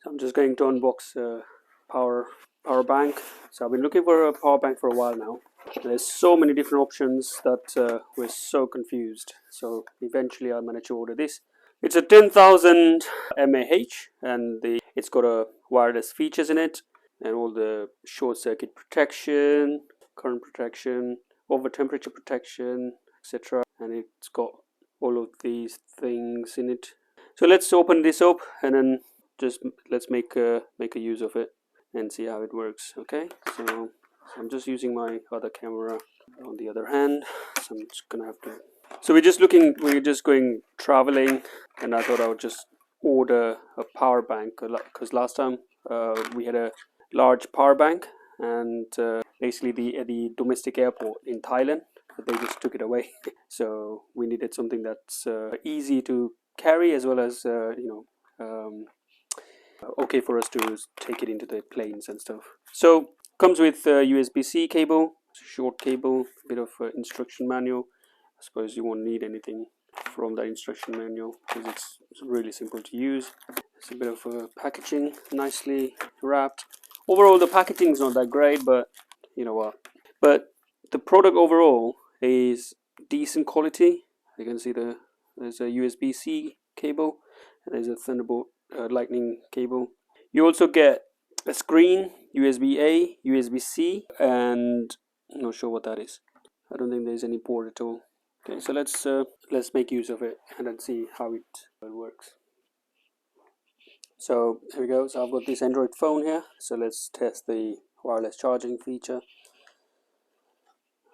I'm just going to unbox power bank. So I've been looking for a power bank for a while now. There's so many different options that we're so confused. So eventually I managed to order this. It's a 10,000 mAh and it's got a wireless features in it and all the short circuit protection, current protection, over temperature protection, etc. And it's got all of these things in it. So let's open this up and then just let's make a use of it and see how it works. Okay, so I'm just using my other camera on the other hand, so I'm just gonna have to. So we're just going traveling, and I thought I would just order a power bank because last time we had a large power bank, and basically the domestic airport in Thailand, they just took it away. So we needed something that's easy to carry as well as okay for us to take it into the planes and stuff. So comes with USB-C cable, short cable, bit of instruction manual. I suppose you won't need anything from that instruction manual because it's really simple to use. It's a bit of packaging, nicely wrapped. Overall the packaging is not that great, but you know what. But the product overall is decent quality. You can see there's a USB-C cable and there's a Thunderbolt lightning cable. You also get a screen, USB-A, USB-C, and I'm not sure what that is. I don't think there's any port at all. Okay, so let's make use of it and then see how it works. So here we go. So I've got this Android phone here. So let's test the wireless charging feature.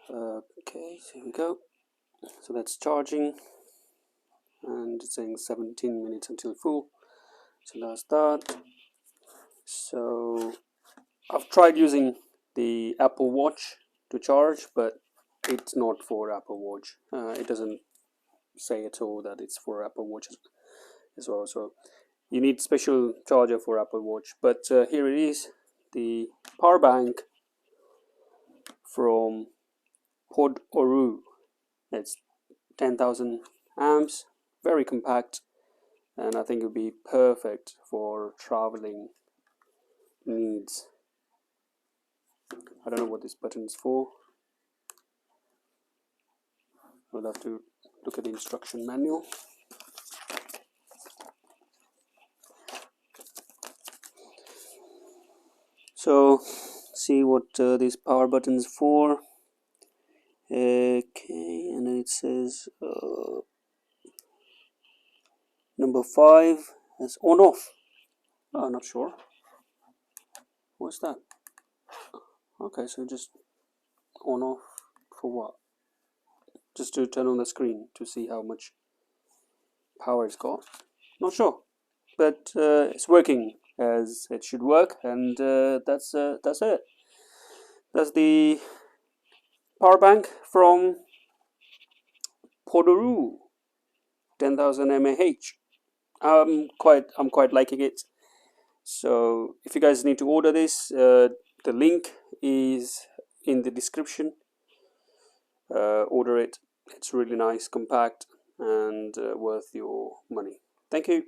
Okay, so here we go. So that's charging, and it's saying 17 minutes until full. So that's that. So I've tried using the Apple Watch to charge, but it's not for Apple Watch. It doesn't say at all that it's for Apple Watch as well. So you need special charger for Apple Watch. But here it is, the power bank from Podoru. It's 10,000 amps, very compact, and I think it would be perfect for traveling needs. I don't know what this button is for. I'll have to look at the instruction manual. So see what this power button is for. Okay, and then it says number 5 is on off. Oh, I'm not sure. What's that? Okay, so just on off for what? Just to turn on the screen to see how much power it's got. Not sure, but it's working as it should work, and that's it. That's the power bank from Podoru 10000 mAh. I'm quite liking it. So if you guys need to order this, the link is in the description. Order it. It's really nice, compact, and worth your money. Thank you.